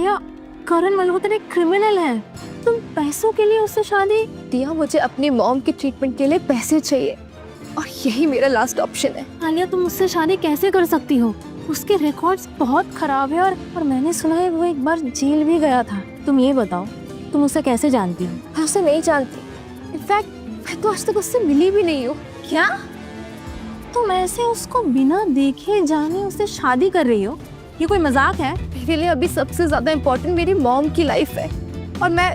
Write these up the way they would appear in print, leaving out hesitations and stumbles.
आलिया, करण मल्होत्रा एक क्रिमिनल है, तुम पैसों के लिए उससे शादी? दिया, मुझे अपनी मॉम की ट्रीटमेंट के लिए पैसे चाहिए और यही मेरा लास्ट ऑप्शन है। आलिया, तुम उससे शादी कैसे कर सकती हो? उसके रिकॉर्ड्स बहुत खराब है और मैंने सुना है वो एक बार जेल भी गया था। तुम ये बताओ, तुम उसे कैसे जानती हो? मैं उसे नहीं जानती, इनफैक्ट मैं तो आज तक उससे मिली भी नहीं हूँ। क्या तुम ऐसे उसको बिना देखे जाने उससे शादी कर रही हो? ये कोई मजाक है? मेरे लिए अभी सबसे ज्यादा इम्पोर्टेंट मेरी मॉम की लाइफ है और मैं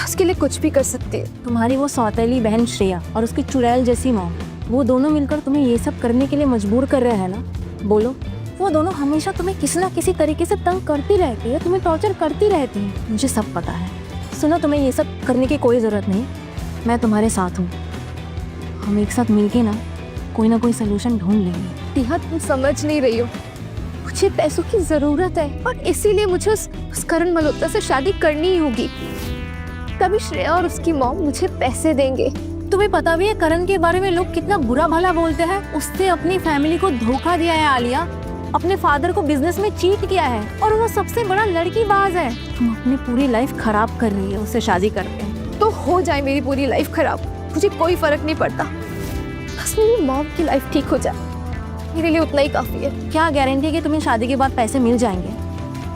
उसके लिए कुछ भी कर सकती हूँ। तुम्हारी वो सौतेली बहन श्रेया और उसकी चुड़ैल जैसी मॉम, वो दोनों मिलकर तुम्हें ये सब करने के लिए मजबूर कर रहे हैं ना? बोलो, वो दोनों हमेशा तुम्हें किसी ना किसी तरीके से तंग करती रहती है, तुम्हें टॉर्चर करती रहती है। मुझे सब पता है। सुनो, तुम्हें ये सब करने की कोई ज़रूरत नहीं, मैं तुम्हारे साथ हूँ। हम एक साथ मिलके ना कोई सोल्यूशन ढूंढ लेंगे। दिया, तुम समझ नहीं रही हो, मुझे पैसों की जरूरत है और इसीलिए मुझे उस करण मल्होत्रा से शादी करनी ही होगी। तभी श्रेया और उसकी मॉम मुझे पैसे देंगे। तुम्हें पता भी है करण के बारे में लोग कितना बुरा भला बोलते हैं? उसने अपनी फैमिली को धोखा दिया है आलिया, अपने फादर को बिजनेस में चीट किया है और वो सबसे बड़ा लड़कीबाज है। तुम अपनी पूरी लाइफ खराब कर रही है उससे शादी करके। तो हो जाए मेरी पूरी लाइफ खराब, मुझे कोई फर्क नहीं पड़ता, बस मेरी मॉम की लाइफ ठीक हो जाए, मेरे लिए उतना ही काफी है। क्या गारंटी है कि तुम्हें शादी के बाद पैसे मिल जाएंगे?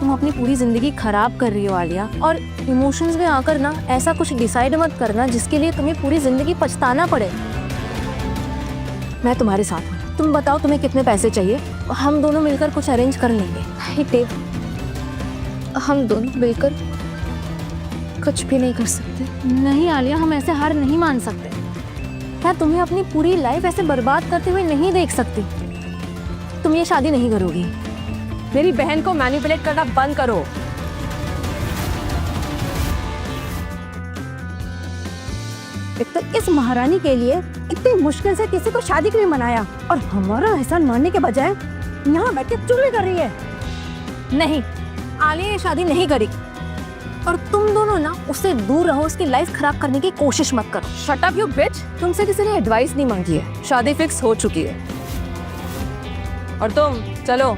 तुम अपनी पूरी जिंदगी खराब कर रही हो आलिया, और इमोशंस में आकर ना ऐसा कुछ डिसाइड मत करना जिसके लिए तुम्हें पूरी जिंदगी पछताना पड़े। मैं तुम्हारे साथ हूँ, तुम बताओ तुम्हें कितने पैसे चाहिए, हम दोनों मिलकर कुछ अरेंज कर लेंगे। नहीं देव, हम दोनों मिलकर कुछ भी नहीं कर सकते। नहीं आलिया, हम ऐसे हार नहीं मान सकते। मैं तुम्हें अपनी पूरी लाइफ ऐसे बर्बाद करते हुए नहीं देख सकती। तुम ये शादी नहीं करोगी। मेरी बहन को मैनिपुलेट करना बंद करो। एक तो इस महारानी के लिए इतनी मुश्किल से किसी को शादी के लिए मनाया और हमारा एहसान मानने के बजाय यहाँ बैठ के चुगली कर रही है। नहीं, आलिया ये शादी नहीं करेगी और तुम दोनों ना उससे दूर रहो, उसकी लाइफ खराब करने की कोशिश मत करो। शट अप यू बिच, तुमसे किसी ने एडवाइस नहीं मांगी है, शादी फिक्स हो चुकी है। और तुम चलो,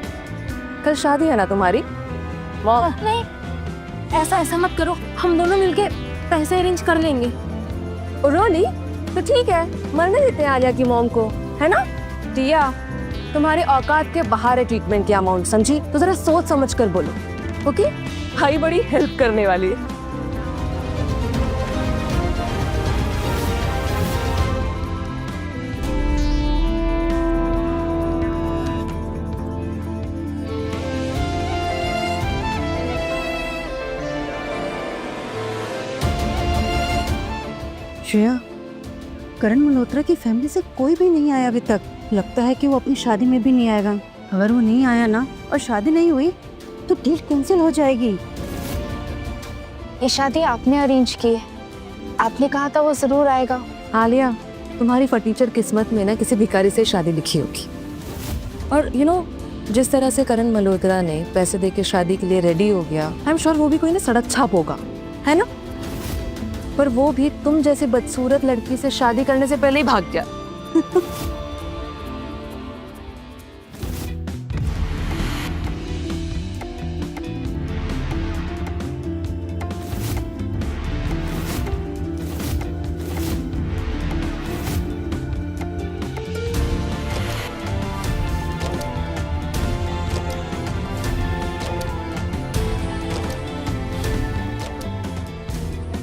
कल शादी है ना तुम्हारी? नहीं, ऐसा मत करो, हम दोनों मिलके पैसे अरेंज कर लेंगे। रोली, तो ठीक है, मरने देते हैं आलिया की मॉम को, है ना? दिया, तुम्हारे औकात के बाहर है ट्रीटमेंट की अमाउंट, समझी? तो जरा सोच समझ कर बोलो, ओके? भाई बड़ी हेल्प करने वाली है। श्रेया, करण मल्होत्रा की फैमिली से कोई भी नहीं आया अभी तक। लगता है कि वो अपनी शादी में भी नहीं आएगा। अगर वो नहीं आया ना और शादी नहीं हुई तो डील कैंसिल हो जाएगी। ये शादी आपने अरेंज की है, आपने कहा था वो जरूर आएगा। आलिया, तुम्हारी फटीचर किस्मत में ना किसी भिखारी से शादी लिखी होगी। और यू नो, जिस तरह से करण मल्होत्रा ने पैसे देके शादी के लिए रेडी हो गया, आई एम श्योर वो भी कोई ना सड़क छाप होगा, है ना? पर वो भी तुम जैसे बदसूरत लड़की से शादी करने से पहले ही भाग गया।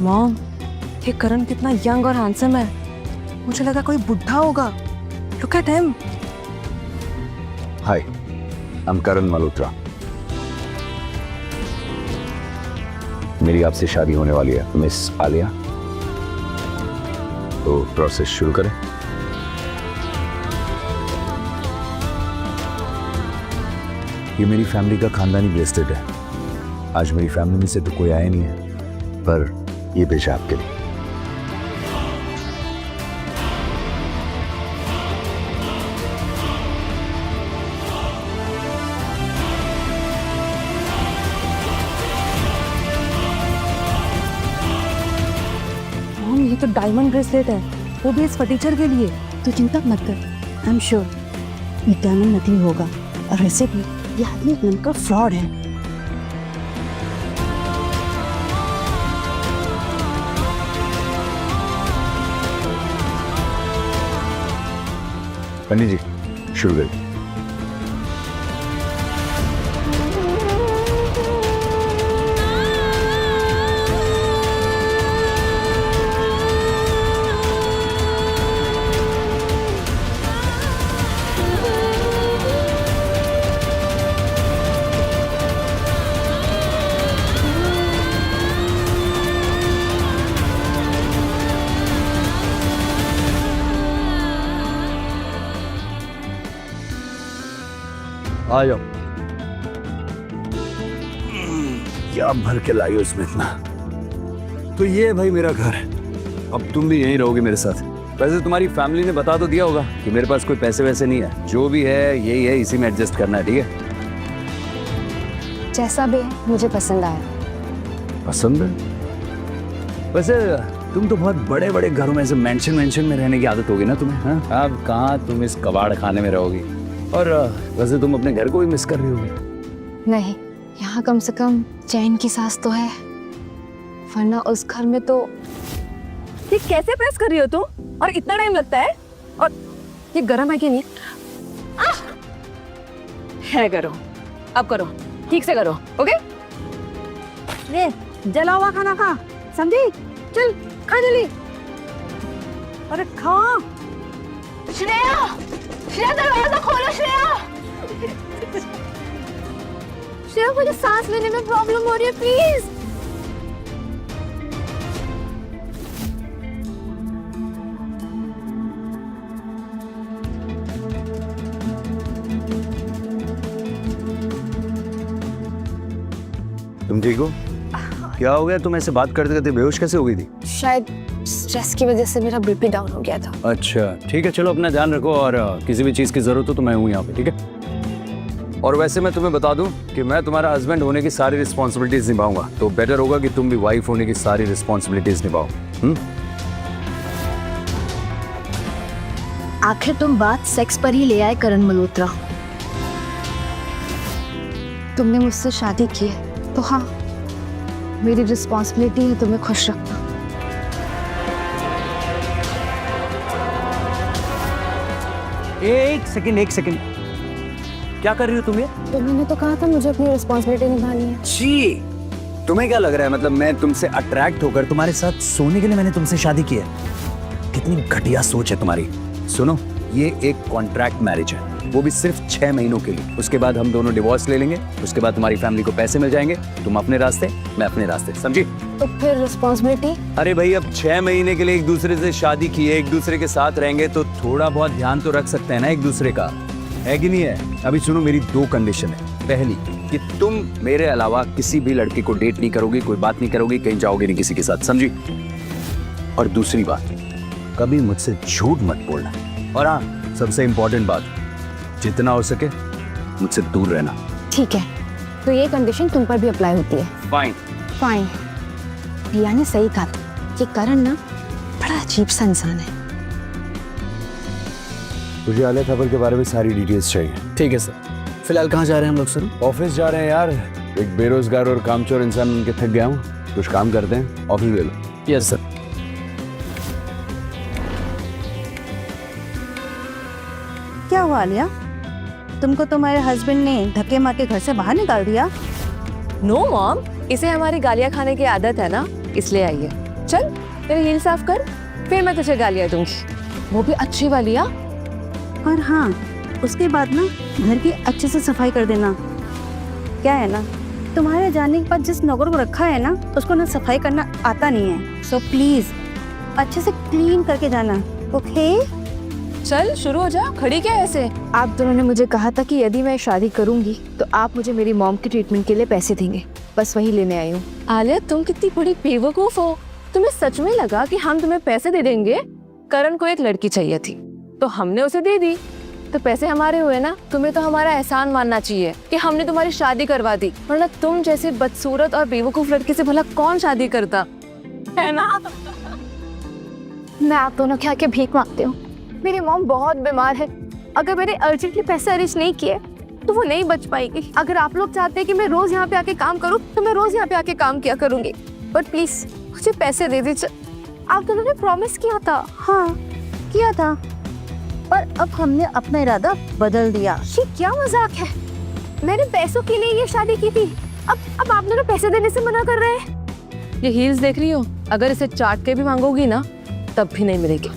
मॉम, ये करण कितना यंग और हैंडसम है, मुझे लगा कोई बुढ़ा होगा। Look at him. Hi, I am Karan Malhotra. मेरी आपसे शादी होने वाली है, मिस आलिया। तो प्रोसेस शुरू करें। ये मेरी फैमिली का खानदानी ब्रेसलेट है। आज मेरी फैमिली में से तो कोई आया नहीं है, पर ये पेश है आपके लिए। मॉम, ये तो डायमंड ब्रेसलेट है, वो भी इस फटीचर के लिए। तू चिंता मत कर, आई एम श्योर ये डायमंड नकली होगा। और वैसे भी ये आदमी एक नंबर का फ्रॉड है। पंडित जी शुरू करिए। आ जाओ। क्या भर के लाई हो इसमें इतना? तो ये है भाई मेरा घर, अब तुम भी यहीं रहोगे मेरे साथ। वैसे तुम्हारी फैमिली ने बता तो दिया होगा कि मेरे पास कोई पैसे वैसे नहीं है, जो भी है यही है, इसी में एडजस्ट करना है, ठीक है? जैसा भी है मुझे पसंद आया। पसंद है? वैसे तुम तो बहुत बड़े बड़े घरों में से मेंशन में रहने की आदत होगी ना तुम्हें, हाँ? अब कहाँ तुम इस कबाड़ खाने में रहोगी? और वैसे तुम अपने घर को भी मिस कर रही होगी। नहीं, यहाँ कम से कम चैन की सांस तो है, वरना उस घर में तो। ये कैसे प्रेस कर रही हो तुम? और इतना टाइम लगता है? और ये गर्म है कि नहीं? है गरम, अब करो, ठीक से करो, ओके? ले जला हुआ खाना खा, समझी? चल खा जल्दी। अरे खा। श्रेया, श्रेया दरवाजा खोलो। श्रेया मुझे सांस लेने में प्रॉब्लम हो रही है, प्लीज। तुम ठीक हो? क्या हो गया? तुम ऐसे बात करते करते बेहोश कैसे हो गई थी? शायद स्ट्रेस की वजह से मेरा बीपी डाउन हो गया था। अच्छा ठीक है, चलो अपना ध्यान रखो, और किसी भी चीज़ की ज़रूरत हो तो मैं हूँ यहाँ पे, ठीक है? और वैसे मैं तुम्हें बता दूं कि मैं तुम्हारा हस्बैंड होने की सारी रिस्पॉन्सिबिलिटीज निभाऊंगा, तो बेटर होगा कि तुम भी वाइफ होने की सारी रिस्पॉन्सिबिलिटीज निभाओ। आखिर तुम बात सेक्स पर ही ले आए करण मल्होत्रा। तुमने मुझसे शादी की है तो हाँ, मेरी रिस्पॉन्सिबिलिटी है तुम्हें खुश रखना। एक सेकंड, क्या कर रही हो तुम ये? तुमने तो कहा था मुझे अपनी रिस्पॉन्सिबिलिटी निभानी है। जी, तुम्हें क्या लग रहा है, मतलब मैं तुमसे अट्रैक्ट होकर तुम्हारे साथ सोने के लिए मैंने तुमसे शादी की है? कितनी घटिया सोच है तुम्हारी। सुनो, ये एक कॉन्ट्रैक्ट मैरिज है, वो भी सिर्फ 6 महीनों के लिए। उसके बाद हम दोनों डिवोर्स ले लेंगे, उसके बाद तुम्हारी फैमिली को पैसे मिल जाएंगे, तुम अपने रास्ते, मैं अपने रास्ते, समझी? तो फिर रिस्पॉन्सिबिलिटी? अरे भाई, अब 6 महीने के लिए एक दूसरे से शादी की है, एक दूसरे के साथ रहेंगे तो थोड़ा बहुत ध्यान तो रख सकते हैं ना एक दूसरे का, है कि नहीं है? अभी सुनो, मेरी 2 कंडीशन है। पहली कि तुम मेरे अलावा किसी भी लड़के को डेट नहीं करोगी, कोई बात नहीं करोगी, कहीं जाओगे नहीं किसी के साथ, समझी? और दूसरी बात, कभी मुझसे झूठ मत बोलना। और हाँ, सबसे इंपॉर्टेंट बात, जितना हो सके मुझसे दूर रहना। ठीक है, तो ये कंडीशन तुम पर भी अप्लाई होती है। फाइन। रिया ने सही कहा था कि करण ना बड़ा अजीब सा इंसान है। मुझे आलिया थप्पड़ के बारे में सारी डिटेल्स चाहिए। ठीक है सर। फिलहाल कहाँ जा रहे हैं हम लोग सर? ऑफिस जा रहे हैं यार, एक बेरोजगार और कामचोर इंसान उनके थक गया हूँ, कुछ काम करते हैं, ऑफिस ले लो। Yes sir. क्या हुआ आलिया, तुमको तुम्हारे हस्बैंड ने धक्के मार के घर से बाहर निकाल दिया? नो मॉम, इसे हमारी गालियाँ खाने की आदत है ना, इसलिए आई है। चल तेरे हील साफ कर, फिर मैं तुझे गालियाँ दूंगी, वो भी अच्छी वाली। और हाँ, उसके बाद ना घर की अच्छे से सफाई कर देना। क्या है ना, तुम्हारे जाने के बाद जिस नौकर को रखा है ना, उसको ना सफाई करना आता नहीं है, सो प्लीज अच्छे से क्लीन करके जाना, ओके? चल शुरू हो जा, खड़ी क्या ऐसे? आप दोनों ने मुझे कहा था कि यदि मैं शादी करूंगी तो आप मुझे मेरी मॉम की ट्रीटमेंट के लिए पैसे देंगे, बस वही लेने आई हूँ। आलिया, तुम कितनी बड़ी बेवकूफ हो। तुम्हें सच में लगा कि हम तुम्हें पैसे दे देंगे? करण को एक लड़की चाहिए थी तो हमने उसे दे दी, तो पैसे हमारे हुए ना। तुम्हें तो हमारा एहसान मानना चाहिए कि हमने तुम्हारी शादी करवा दी, वरना तुम जैसे बदसूरत और बेवकूफ लड़के से भला कौन शादी करता है ना? मैं आप दोनों के आके भीख मांगती हूँ। मेरी मॉम बहुत बीमार है, अगर मैंने अर्जेंटली पैसे अरेंज नहीं किए तो वो नहीं बच पाएगी। अगर आप लोग चाहते हैं कि मैं रोज यहाँ पे आके काम करूँ तो मैं रोज यहाँ पे आके काम किया करूंगी, बट प्लीज मुझे पैसे दे दीजिए। आप दोनों ने प्रॉमिस किया था। हाँ किया था, पर अब हमने अपना इरादा बदल दिया। ये क्या मजाक है? मैंने पैसों के लिए ये शादी की थी, अब आप दोनों पैसे देने से मना कर रहे हैं। ये हील्स देख रही हो, अगर इसे चाट के भी मांगोगी ना तब भी नहीं मिलेगी।